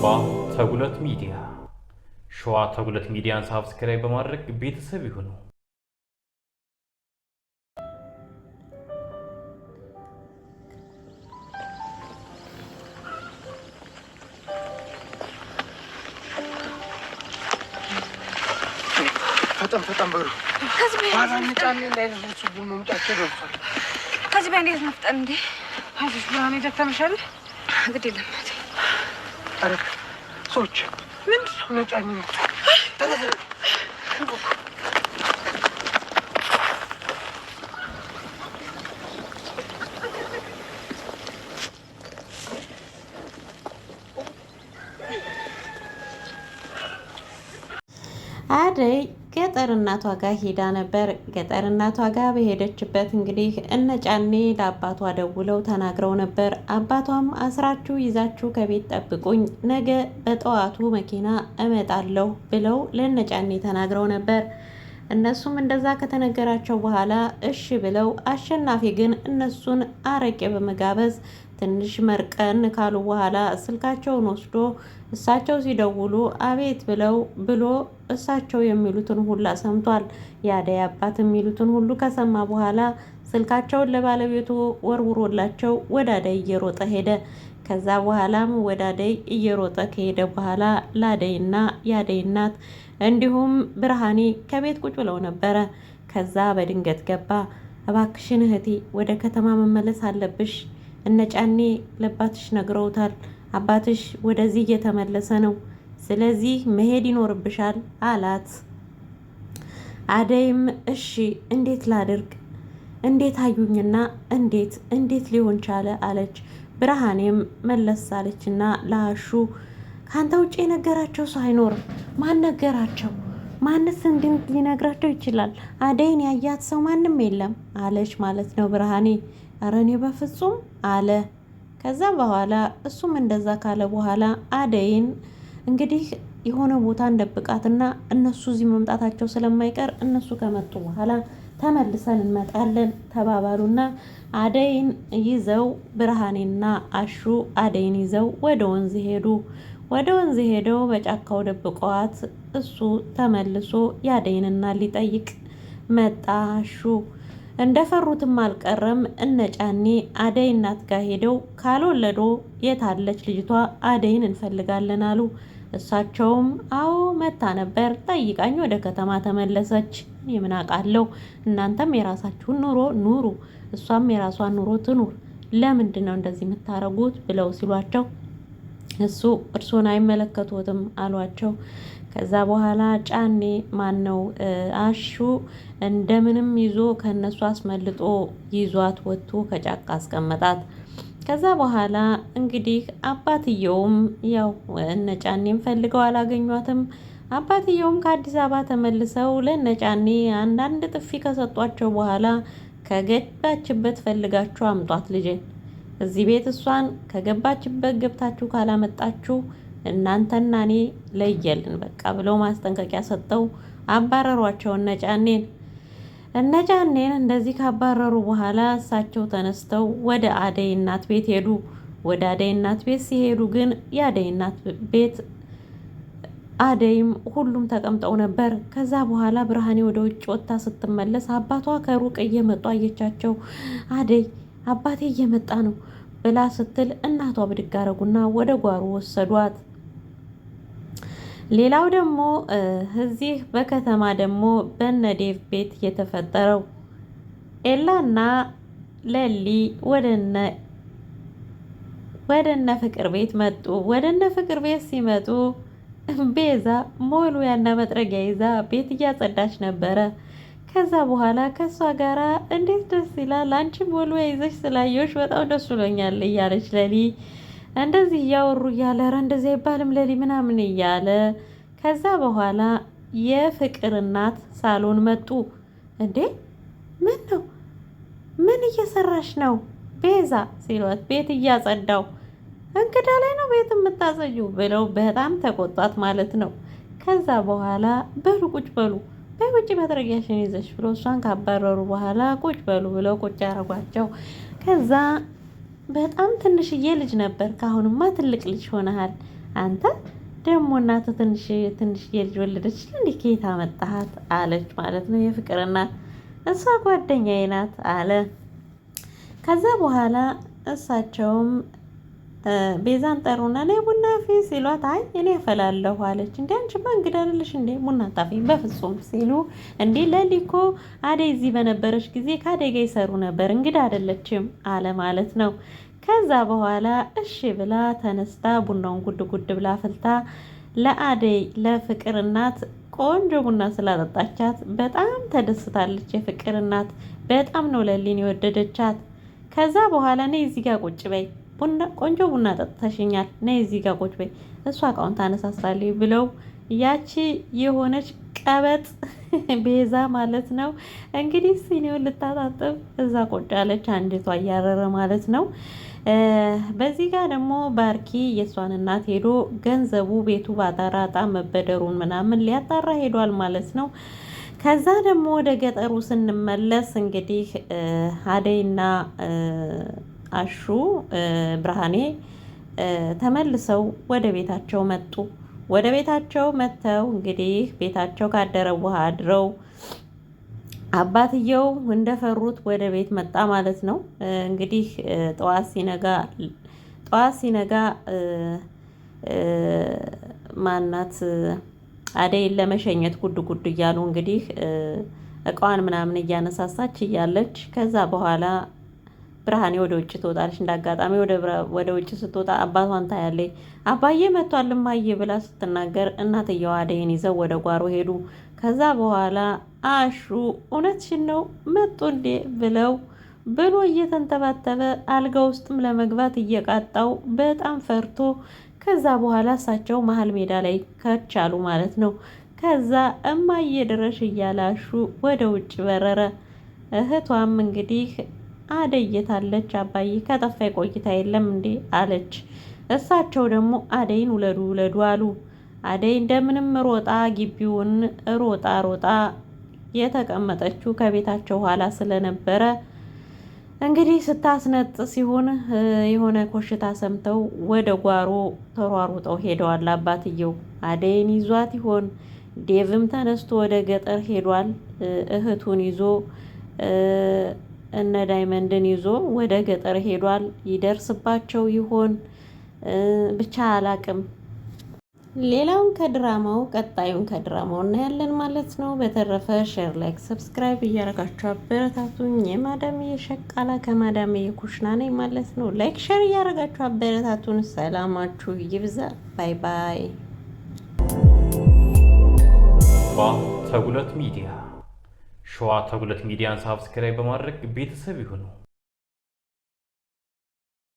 አባ ተጉለት ሚዲያ ሸዋ ተጉለት ሚዲያን ሳብስክራይብ በማድረግ ቤተሰብ ይሁኑ። ፈጠን በሩ ባላንጫኔ እንዳይደርሱ መምጣቸው ደርሷል። ከዚህ በእንዴት መፍጠን እንዴ? አይዞሽ ብርሃኔ ደከመሻል። ግድ የለም ኧረ ሰዎች ምን ነጫኔ ነው አደይ ገጠር እናቷ ጋር ሄዳ ነበር። ገጠር እናቷ ጋር በሄደችበት እንግዲህ እነጫኔ ለአባቷ ደውለው ተናግረው ነበር። አባቷም አስራችሁ ይዛችሁ ከቤት ጠብቁኝ፣ ነገ በጠዋቱ መኪና እመጣለሁ ብለው ለነጫኔ ተናግረው ነበር። እነሱም እንደዛ ከተነገራቸው በኋላ እሺ ብለው፣ አሸናፊ ግን እነሱን አረቄ በመጋበዝ ትንሽ መርቀን ካሉ በኋላ ስልካቸውን ወስዶ እሳቸው ሲደውሉ አቤት ብሎ እሳቸው የሚሉትን ሁላ ሰምቷል። የአደይ አባት የሚሉትን ሁሉ ከሰማ በኋላ ስልካቸውን ለባለቤቱ ወርውሮላቸው ወደ አደይ እየሮጠ ሄደ። ከዛ በኋላም ወደ አደይ እየሮጠ ከሄደ በኋላ ለአደይና የአደይ እናት እንዲሁም ብርሃኔ ከቤት ቁጭ ብለው ነበረ። ከዛ በድንገት ገባ። እባክሽን እህቴ ወደ ከተማ መመለስ አለብሽ፣ እነጫኔ ለአባትሽ ነግረውታል፣ አባትሽ ወደዚህ እየተመለሰ ነው፣ ስለዚህ መሄድ ይኖርብሻል አላት። አደይም እሺ እንዴት ላድርግ፣ እንዴት አዩኝና እንዴት ሊሆን ቻለ አለች። ብርሃኔም መለስ አለችና ለአሹ ካንተ ውጭ የነገራቸው ሰው አይኖርም፣ ማን ነገራቸው? ማንስ እንዴት ሊነግራቸው ይችላል? አደይን ያያት ሰው ማንም የለም አለች ማለት ነው ብርሃኔ። ኧረ እኔ በፍጹም አለ። ከዛ በኋላ እሱም እንደዛ ካለ በኋላ አደይን እንግዲህ የሆነ ቦታ እንደብቃትና እነሱ እዚህ መምጣታቸው ስለማይቀር እነሱ ከመጡ በኋላ ተመልሰን እንመጣለን ተባባሉና አደይን ይዘው ብርሃኔና አሹ አደይን ይዘው ወደ ወንዝ ሄዱ። ወደ ወንዝ ሄደው በጫካው ደብቀዋት እሱ ተመልሶ የአደይንና ሊጠይቅ መጣ። አሹ እንደፈሩትም አልቀረም። እነጫኔ አደይ እናት ጋር ሄደው ካልወለዶ የታለች ልጅቷ አደይን እንፈልጋለን አሉ። እሳቸውም አዎ መታ ነበር፣ ጠይቃኝ ወደ ከተማ ተመለሰች። የምን አውቃለሁ፣ እናንተም የራሳችሁን ኑሮ ኑሩ፣ እሷም የራሷን ኑሮ ትኑር፣ ለምንድን ነው እንደዚህ የምታረጉት ብለው ሲሏቸው እሱ እርሶን አይመለከቱትም አሏቸው። ከዛ በኋላ ጫኔ ማነው አሹ እንደምንም ይዞ ከነሱ አስመልጦ ይዟት ወጥቶ ከጫካ አስቀመጣት። ከዛ በኋላ እንግዲህ አባትየውም ያው እነጫኔም ፈልገው አላገኟትም። አባትየውም ከአዲስ አበባ ተመልሰው ለነጫኔ አንዳንድ ጥፊ ከሰጧቸው በኋላ ከገባችበት ፈልጋችሁ አምጧት ልጄን፣ እዚህ ቤት እሷን ከገባችበት ገብታችሁ ካላመጣችሁ እናንተና እኔ ለየልን በቃ ብለው ማስጠንቀቂያ ሰጠው አባረሯቸው እነጫኔን እንደዚህ ካባረሩ በኋላ እሳቸው ተነስተው ወደ አደይ እናት ቤት ሄዱ። ወደ አደይ እናት ቤት ሲሄዱ ግን የአደይ እናት ቤት አደይም ሁሉም ተቀምጠው ነበር። ከዛ በኋላ ብርሃኔ ወደ ውጭ ወጥታ ስትመለስ አባቷ ከሩቅ እየመጡ አየቻቸው። አደይ አባቴ እየመጣ ነው ብላ ስትል እናቷ ብድግ አደረጉና ወደ ጓሮ ወሰዷት። ሌላው ደግሞ እዚህ በከተማ ደግሞ በነዴቭ ቤት የተፈጠረው ኤላና ለሊ ወደነ ፍቅር ቤት መጡ። ወደነ ፍቅር ቤት ሲመጡ ቤዛ ሞሉያና መጥረጊያ ይዛ ቤት እያጸዳች ነበረ። ከዛ በኋላ ከሷ ጋራ እንዴት ደስ ይላል፣ አንቺ ሞሉያ ይዘሽ ስላየሁሽ በጣም ደስ ብሎኛል እያለች ለሊ እንደዚህ እያወሩ እያለ ኧረ እንደዚህ አይባልም ለሊ ምናምን እያለ ከዛ በኋላ የፍቅር እናት ሳሎን መጡ። እንዴ ምን ነው ምን እየሰራሽ ነው ቤዛ ሲሏት ቤት እያጸዳው። እንግዳ ላይ ነው ቤት የምታጸጂው ብለው በጣም ተቆጣት ማለት ነው። ከዛ በኋላ በሉ ቁጭ በሉ በውጭ መጥረጊያሽን ይዘሽ ብሎ እሷን ካባረሩ በኋላ ቁጭ በሉ ብለው ቁጭ ያደረጓቸው። ከዛ በጣም ትንሽዬ ልጅ ነበር፣ ካሁንማ ትልቅ ልጅ ሆነሃል፣ አንተ ደግሞ እናቱ ትንሽ የልጅ ወለደች እንዴ ከየት አመጣሃት አለች ማለት ነው የፍቅር እናት። እሷ ጓደኛዬ ናት አለ። ከዛ በኋላ እሳቸውም ቤዛን ጠሩና ነይ ቡና አፍይ ሲሏት አይ እኔ አፈላለሁ አለች። እንዴ አንቺማ እንግዳ አይደለሽ እንዴ ቡና አታፍይ? በፍጹም ሲሉ እንዴ ለሊኮ አደይ እዚህ በነበረች ጊዜ ከአደይ ጋር ይሰሩ ነበር እንግዳ አይደለችም አለ ማለት ነው። ከዛ በኋላ እሺ ብላ ተነስታ ቡናውን ጉድ ጉድ ብላ ፍልታ ለአደይ ለፍቅር እናት ቆንጆ ቡና ስላጠጣቻት በጣም ተደስታለች። የፍቅር እናት በጣም ነው ለሊን የወደደቻት። ከዛ በኋላ ነይ እዚህ ጋር ቁጭ በይ ቆንጆ ቡና ጠጥተሽኛል፣ ነይ እዚህ ጋር ቁጭ በይ እሷ እቃውን ታነሳሳለች ብለው ያቺ የሆነች ቀበጥ ቤዛ ማለት ነው እንግዲህ ሲኒውን ልታጣጥብ እዛ ቁጭ አለች፣ አንጀቷ እያረረ ማለት ነው። በዚህ ጋር ደግሞ ባርኪ የእሷን እናት ሄዶ ገንዘቡ ቤቱ ባጣራጣ መበደሩን ምናምን ሊያጣራ ሄዷል ማለት ነው። ከዛ ደግሞ ወደ ገጠሩ ስንመለስ እንግዲህ አደይና አሹ ብርሃኔ ተመልሰው ወደ ቤታቸው መጡ። ወደ ቤታቸው መጥተው እንግዲህ ቤታቸው ካደረ ውሃ አድረው አባትየው እንደፈሩት ወደ ቤት መጣ ማለት ነው። እንግዲህ ጠዋት ሲነጋ ማናት አደይን ለመሸኘት ጉድ ጉድ እያሉ እንግዲህ እቃዋን ምናምን እያነሳሳች እያለች ከዛ በኋላ ብርሃኔ ወደ ውጭ ትወጣለች። እንዳጋጣሚ ወደ ውጭ ስትወጣ አባቷን ታያለች። አባዬ መጥቷል እማዬ ብላ ስትናገር እናትየዋ አደይን ይዘው ወደ ጓሮ ሄዱ። ከዛ በኋላ አሹ እውነትሽን ነው መጡ እንዴ ብሎ እየተንተባተበ አልጋ ውስጥም ለመግባት እየቃጣው በጣም ፈርቶ ከዛ በኋላ እሳቸው መሀል ሜዳ ላይ ከቻሉ ማለት ነው። ከዛ እማዬ ድረሽ እያለ አሹ ወደ ውጭ በረረ። እህቷም እንግዲህ አደይ የታለች አባዬ ከጠፋ ቆይታ የለም እንዴ አለች። እሳቸው ደግሞ አደይን ውለዱ አሉ። አደይ እንደምንም ሮጣ ግቢውን ሮጣ የተቀመጠችው ከቤታቸው ኋላ ስለነበረ እንግዲህ ስታስነጥ ሲሆን የሆነ ኮሽታ ሰምተው ወደ ጓሮ ተሯሩጠው ሄደዋል። አባትየው አደይን ይዟት ይሆን? ዴቭም ተነስቶ ወደ ገጠር ሄዷል። እህቱን ይዞ እነ ዳይመንድን ይዞ ወደ ገጠር ሄዷል። ይደርስባቸው ይሆን? ብቻ አላቅም። ሌላውን ከድራማው ቀጣዩን ከድራማው እናያለን ማለት ነው። በተረፈ ሼር፣ ላይክ፣ ሰብስክራይብ እያደረጋችሁ አበረታቱኝ። የማዳም የሸቃላ ከማዳም የኩሽና ነኝ ማለት ነው። ላይክ ሼር እያደረጋችሁ አበረታቱን። ሰላማችሁ ይብዛ። ባይ ባይ። ተጉለት ሚዲያ ሸዋ ተጉለት ሚዲያን ሳብስክራይብ በማድረግ ቤተሰብ ይሁኑ።